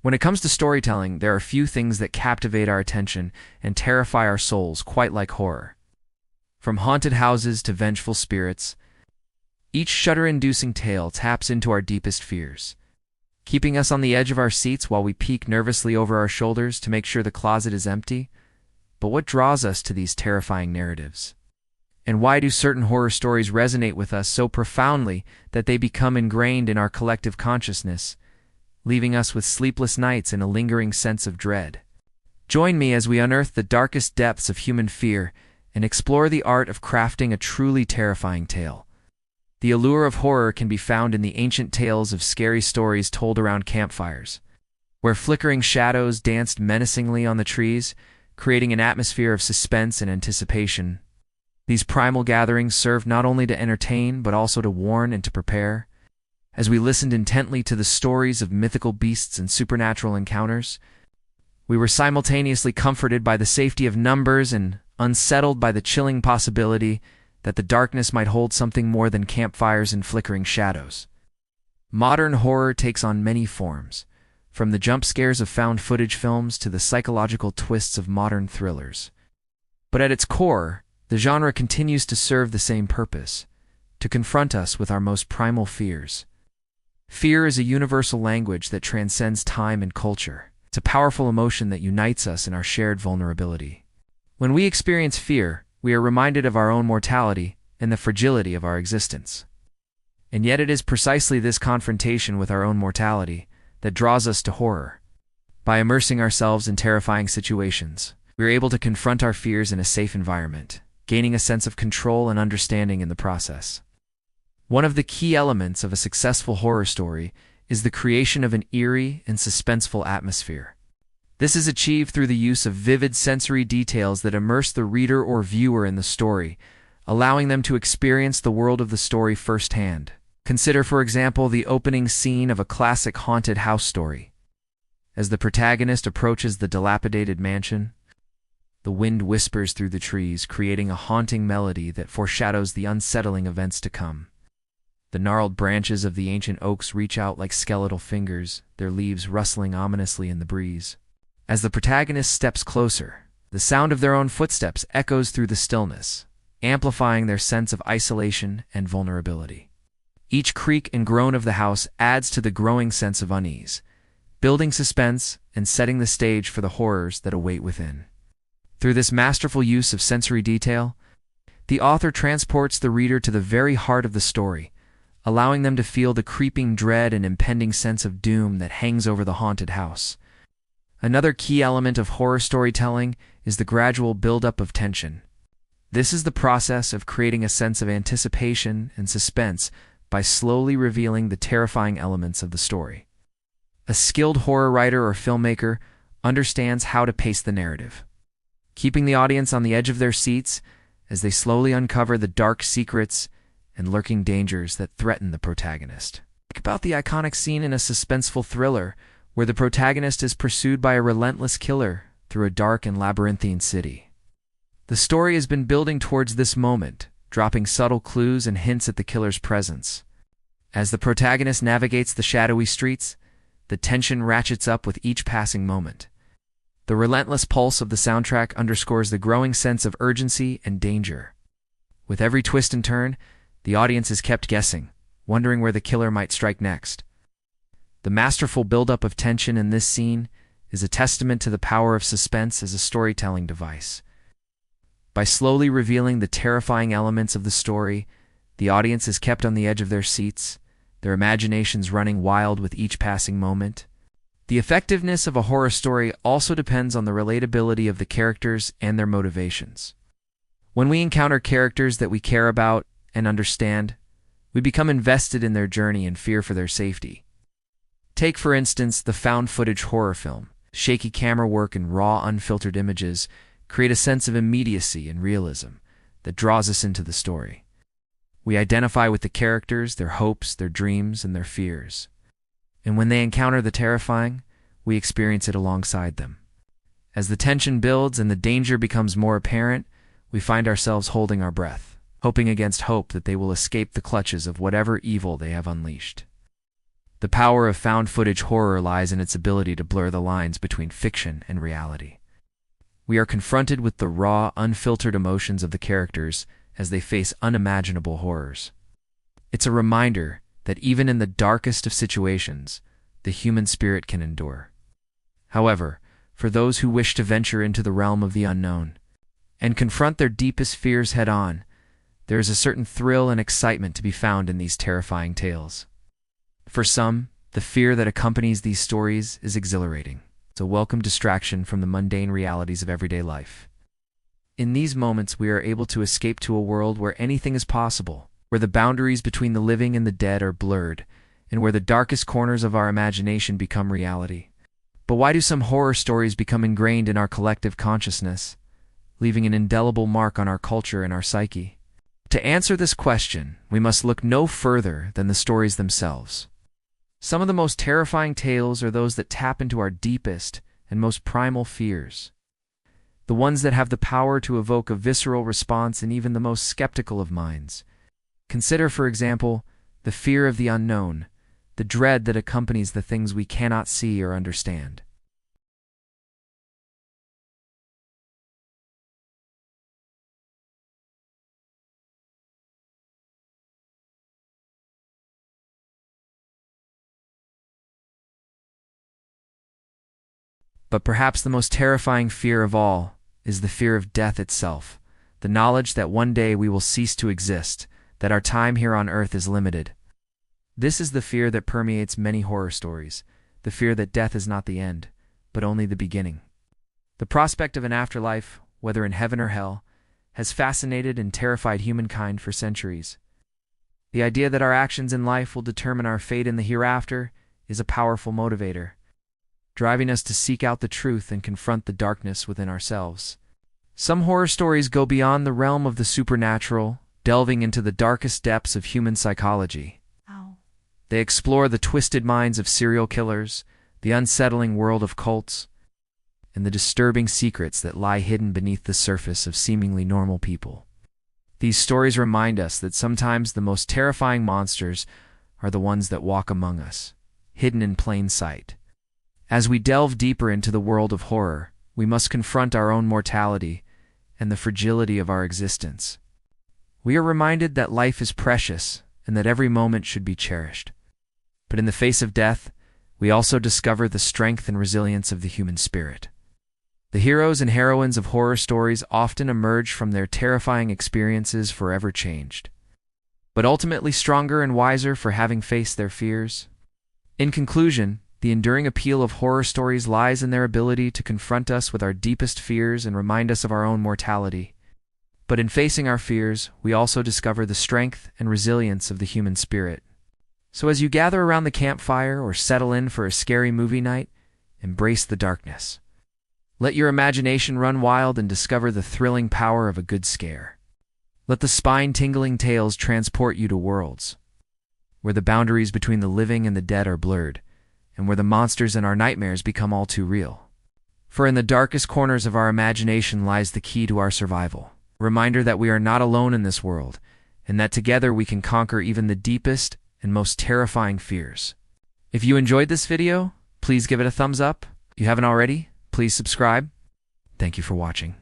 When it comes to storytelling, there are few things that captivate our attention and terrify our souls quite like horror. From haunted houses to vengeful spirits, each shudder-inducing tale taps into our deepest fears, keeping us on the edge of our seats while we peek nervously over our shoulders to make sure the closet is empty. But what draws us to these terrifying narratives? And why do certain horror stories resonate with us so profoundly that they become ingrained in our collective consciousness, leaving us with sleepless nights and a lingering sense of dread? Join me as we unearth the darkest depths of human fear and explore the art of crafting a truly terrifying tale. The allure of horror can be found in the ancient tales of scary stories told around campfires, where flickering shadows danced menacingly on the trees, creating an atmosphere of suspense and anticipation. These primal gatherings served not only to entertain but also to warn and to prepare. As we listened intently to the stories of mythical beasts and supernatural encounters, we were simultaneously comforted by the safety of numbers and unsettled by the chilling possibility that the darkness might hold something more than campfires and flickering shadows. Modern horror takes on many forms, from the jump scares of found-footage films to the psychological twists of modern thrillers. But at its core, the genre continues to serve the same purpose: to confront us with our most primal fears. Fear is a universal language that transcends time and culture. It's a powerful emotion that unites us in our shared vulnerability. When we experience fear, we are reminded of our own mortality and the fragility of our existence. And yet it is precisely this confrontation with our own mortality that draws us to horror. By immersing ourselves in terrifying situations, we are able to confront our fears in a safe environment, gaining a sense of control and understanding in the process. One of the key elements of a successful horror story is the creation of an eerie and suspenseful atmosphere. This is achieved through the use of vivid sensory details that immerse the reader or viewer in the story, allowing them to experience the world of the story firsthand. Consider, for example, the opening scene of a classic haunted house story. As the protagonist approaches the dilapidated mansion, the wind whispers through the trees, creating a haunting melody that foreshadows the unsettling events to come. The gnarled branches of the ancient oaks reach out like skeletal fingers, their leaves rustling ominously in the breeze. As the protagonist steps closer, the sound of their own footsteps echoes through the stillness, amplifying their sense of isolation and vulnerability. Each creak and groan of the house adds to the growing sense of unease, building suspense and setting the stage for the horrors that await within. Through this masterful use of sensory detail, the author transports the reader to the very heart of the story, allowing them to feel the creeping dread and impending sense of doom that hangs over the haunted house. Another key element of horror storytelling is the gradual buildup of tension. This is the process of creating a sense of anticipation and suspense by slowly revealing the terrifying elements of the story. A skilled horror writer or filmmaker understands how to pace the narrative, keeping the audience on the edge of their seats as they slowly uncover the dark secrets and lurking dangers that threaten the protagonist. Think about the iconic scene in a suspenseful thriller where the protagonist is pursued by a relentless killer through a dark and labyrinthine city. The story has been building towards this moment, dropping subtle clues and hints at the killer's presence. As the protagonist navigates the shadowy streets, the tension ratchets up with each passing moment. The relentless pulse of the soundtrack underscores the growing sense of urgency and danger. With every twist and turn, the audience is kept guessing, wondering where the killer might strike next. The masterful buildup of tension in this scene is a testament to the power of suspense as a storytelling device. By slowly revealing the terrifying elements of the story, the audience is kept on the edge of their seats, their imaginations running wild with each passing moment. The effectiveness of a horror story also depends on the relatability of the characters and their motivations. When we encounter characters that we care about and understand, we become invested in their journey and fear for their safety. Take, for instance, the found-footage horror film. Shaky camera work and raw, unfiltered images create a sense of immediacy and realism that draws us into the story. We identify with the characters, their hopes, their dreams, and their fears. And when they encounter the terrifying, we experience it alongside them. As the tension builds and the danger becomes more apparent, we find ourselves holding our breath, hoping against hope that they will escape the clutches of whatever evil they have unleashed. The power of found footage horror lies in its ability to blur the lines between fiction and reality. We are confronted with the raw, unfiltered emotions of the characters as they face unimaginable horrors. It's a reminder that even in the darkest of situations, the human spirit can endure. However, for those who wish to venture into the realm of the unknown and confront their deepest fears head-on, there is a certain thrill and excitement to be found in these terrifying tales. For some, the fear that accompanies these stories is exhilarating. It's a welcome distraction from the mundane realities of everyday life. In these moments, we are able to escape to a world where anything is possible, where the boundaries between the living and the dead are blurred, and where the darkest corners of our imagination become reality. But why do some horror stories become ingrained in our collective consciousness, leaving an indelible mark on our culture and our psyche? To answer this question, we must look no further than the stories themselves. Some of the most terrifying tales are those that tap into our deepest and most primal fears. The ones that have the power to evoke a visceral response in even the most skeptical of minds. Consider, for example, the fear of the unknown, the dread that accompanies the things we cannot see or understand. But perhaps the most terrifying fear of all is the fear of death itself, the knowledge that one day we will cease to exist, that our time here on Earth is limited. This is the fear that permeates many horror stories, the fear that death is not the end, but only the beginning. The prospect of an afterlife, whether in heaven or hell, has fascinated and terrified humankind for centuries. The idea that our actions in life will determine our fate in the hereafter is a powerful motivator, driving us to seek out the truth and confront the darkness within ourselves. Some horror stories go beyond the realm of the supernatural, delving into the darkest depths of human psychology. They explore the twisted minds of serial killers, the unsettling world of cults, and the disturbing secrets that lie hidden beneath the surface of seemingly normal people. These stories remind us that sometimes the most terrifying monsters are the ones that walk among us, hidden in plain sight. As we delve deeper into the world of horror, we must confront our own mortality and the fragility of our existence. We are reminded that life is precious and that every moment should be cherished. But in the face of death, we also discover the strength and resilience of the human spirit. The heroes and heroines of horror stories often emerge from their terrifying experiences forever changed, but ultimately stronger and wiser for having faced their fears. In conclusion, the enduring appeal of horror stories lies in their ability to confront us with our deepest fears and remind us of our own mortality. But in facing our fears, we also discover the strength and resilience of the human spirit. So as you gather around the campfire or settle in for a scary movie night, embrace the darkness. Let your imagination run wild and discover the thrilling power of a good scare. Let the spine-tingling tales transport you to worlds where the boundaries between the living and the dead are blurred, and where the monsters in our nightmares become all too real. For in the darkest corners of our imagination lies the key to our survival. A reminder that we are not alone in this world, and that together we can conquer even the deepest and most terrifying fears. If you enjoyed this video, please give it a thumbs up. If you haven't already, please subscribe. Thank you for watching.